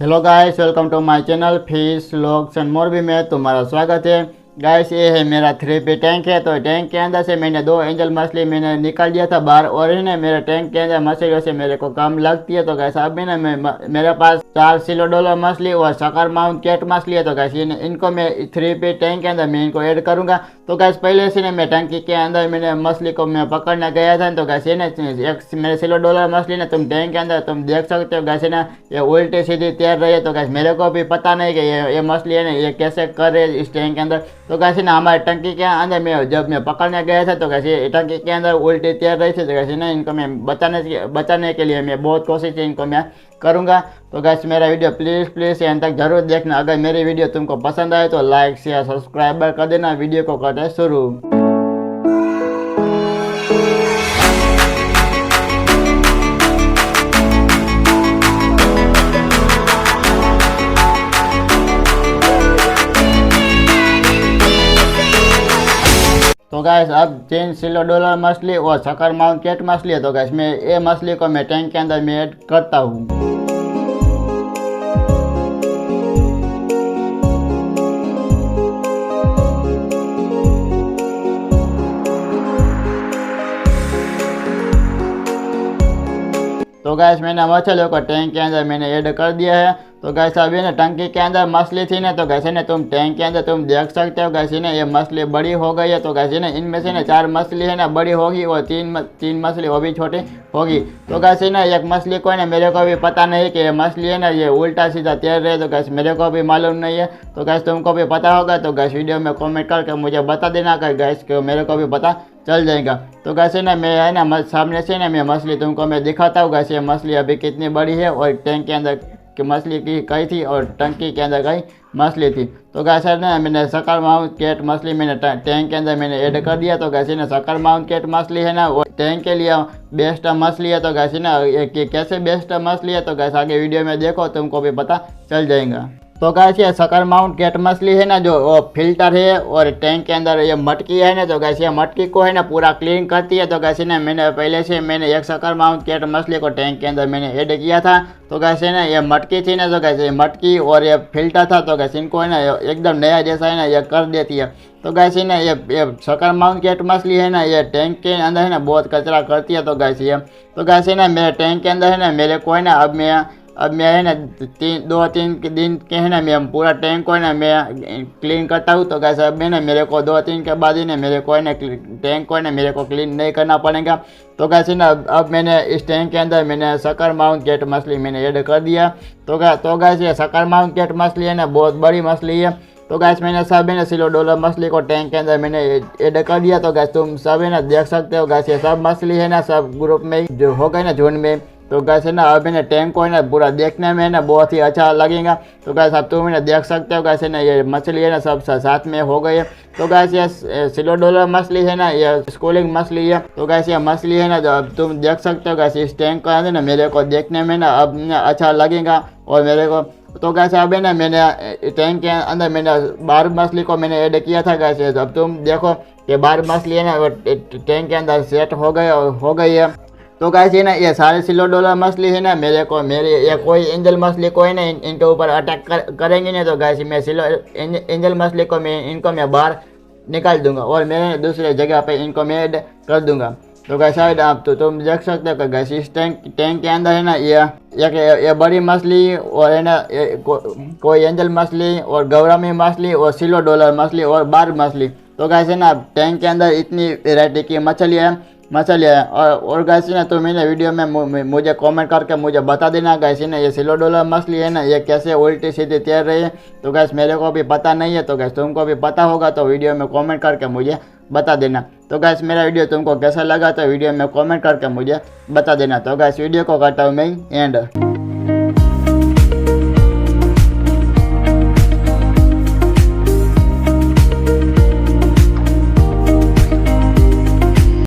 Hello guys, welcome to my channel fish vlogs and more भी में तुम्हारा स्वागत है। गाइस, ये है मेरा 3P टैंक है। तो टैंक के अंदर से मैंने 2 एंजल मछली मैंने निकाल दिया था बाहर, और है ना मेरे टैंक के अंदर मछलियों से मेरे को कम लगती है। तो गाइस अब भी ना मेरे पास 4 सिलो डॉलर मछली और सकर माउंट कैट मछली है। तो गाइस इनको मैं 3P टैंक के अंदर मैं इनको ऐड करूँगा। तो गाइस पहले से ना मैं टंकी के अंदर मैंने मछली को मैं पकड़ने गया था। तो गाइस ये ना एक मेरे सिलो डॉलर मछली ना तुम टैंक के अंदर तुम देख सकते हो। गाइस ना ये उल्टी सीधी तैर रही है। तो गाइस मेरे को भी पता नहीं कि ये मछली है ना ये कैसे कर रही है इस टैंक के अंदर। तो गाइस ना हमारे टंकी के अंदर मैं जब मैं पकड़ने गया था तो गाइस ये टंकी के अंदर उल्टी तैर रही थी। तो गाइस ना इनको मैं बचाने के लिए मैं बहुत कोशिश इनको मैं करूँगा। तो गाइस मेरा वीडियो प्लीज़ एंड तक जरूर देखना। अगर मेरी वीडियो तुमको पसंद आए तो लाइक शेयर सब्सक्राइब कर देना। वीडियो को करते शुरू। तो गाइस अब 3 सिलो डॉलर मछली और सकर माउंट कैट मछली है। तो गाइस मैं ये मछली को मैं टैंक के अंदर मैं ऐड करता हूँ। तो गैस मैंने मछलियों को टैंक के अंदर मैंने ऐड कर दिया है। तो गैस अभी ना टंकी के अंदर मछली थी ना, तो गैसे ना तुम टैंक के अंदर तुम देख सकते हो। गैसे ना ये मछली बड़ी हो गई है। तो गैसे ना इनमें से ना 4 मछली है ना बड़ी होगी और 3 मछली वो भी छोटी होगी। तो गैसे ना एक मछली को ना मेरे को भी पता नहीं कि ये मछली है ना ये उल्टा सीधा तैर रही है। तो गैस मेरे को भी मालूम नहीं है। तो गैस तुमको भी पता होगा तो गैस वीडियो में कमेंट करके मुझे बता देना कि गैस को मेरे को भी पता चल जाएगा। तो गैसे ना मैं है ना सामने से ना मैं मछली तुमको मैं दिखाता हूँ। गैसे मछली अभी कितनी बड़ी है और टैंक के अंदर की मछली की कई थी और टंकी के अंदर कई मछली थी। तो गैसे ना मैंने सकर माउंट कैट मछली मैंने टैंक के अंदर मैंने ऐड कर दिया। तो गैसे ना सकर माउंट कैट मछली है ना वो टैंक के लिए बेस्ट मछली है। तो गैसे ना ये कैसे बेस्ट मछली है तो गैस आगे वीडियो में देखो तुमको भी पता चल जाएगा। तो गैस ये सकर माउंट कैट मछली है ना जो वो फिल्टर है और टैंक के अंदर ये मटकी है ना, तो गैस ये मटकी को है ना पूरा क्लीन करती है। तो गैस ना मैंने पहले से मैंने एक सकर माउंट कैट मछली को टैंक के अंदर मैंने ऐड किया था। तो गैस ना ये मटकी थी ना, तो गैस ये मटकी और ये फिल्टर था तो गैस इनको है ना एकदम नया जैसा है ना ये कर देती है। तो गैस ना ये सकर माउंट कैट मछली है ना ये टैंक के अंदर है ना बहुत कचरा करती है। तो गैस ना मेरे टैंक के अंदर है ना मेरे को है ना अब मैं है ना 2-3 दिन के है ना मैं पूरा टैंक को है ना मैं क्लीन करता हूँ। तो गैस अब ना मेरे को 2-3 के बाद ही ना मेरे को है ना टैंक को है ना मेरे को क्लीन नहीं करना पड़ेगा। तो गैस ना अब मैंने इस टैंक के अंदर मैंने सकर माउंट कैट मछली मैंने ऐड कर दिया। तो गैस ये सकर माउंट कैट मछली है ना बहुत बड़ी मछली है। तो गैस मैंने सब है ना सिलो डॉलर मछली को टैंक के अंदर मैंने ऐड कर दिया। तो गैस तुम सब है ना देख सकते हो। गैस ये सब मछली है ना सब ग्रुप में जो हो गए ना झुंड में। तो गैस है ना अब है ना टैंक को है ना पूरा देखने में है ना बहुत ही अच्छा लगेगा। तो गैस अब तुम है ना देख सकते हो। गैस है ना ये मछली है ना सब साथ में हो गई है। तो गैस ये सिलो डॉलर मछली है ना ये स्कूलिंग मछली है। तो गैस ये मछली है ना जो अब तुम देख सकते हो। गैस इस टैंक को है ना मेरे को देखने में ना अब अच्छा लगेगा और मेरे को। तो गैस अब है ना मैंने टैंक के अंदर मैंने 12 मछली को मैंने ऐड किया था। गैस अब तुम देखो कि 12 मछली है ना वो टैंक के अंदर सेट हो गई है। तो गैस ये ना ये सारे सिलो डॉलर मछली है ना मेरे ये कोई एंजल मछली को है ना इनके ऊपर अटैक करेंगे नहीं। तो गैस मैं सिलो एंजल मछली को इनको मैं बाहर निकाल दूंगा और मैं दूसरे जगह पे इनको मैं ऐड कर दूंगा। तो गैस आप तो तुम देख सकते हो कि गैस इस टैंक के अंदर है ना ये बड़ी मछली और है ना कोई एंजल मछली और गौरमी मछली और सिलो डॉलर मछली और 12 मछली। तो गैस है ना टैंक के अंदर इतनी वेराइटी की मछली है और गैस ना तुम है ना वीडियो में मुझे कमेंट करके मुझे बता देना। गैस ना ये सिलो डॉलर मछली है ना ये कैसे उल्टी सीधी तैर रही है। तो गैस मेरे को भी पता नहीं है। तो गैस तुमको भी पता होगा तो वीडियो में कमेंट करके मुझे बता देना। तो गैस मेरा वीडियो तुमको कैसा लगा तो वीडियो में कमेंट करके मुझे बता देना। तो गैस वीडियो को करता हूँ मैं एंड।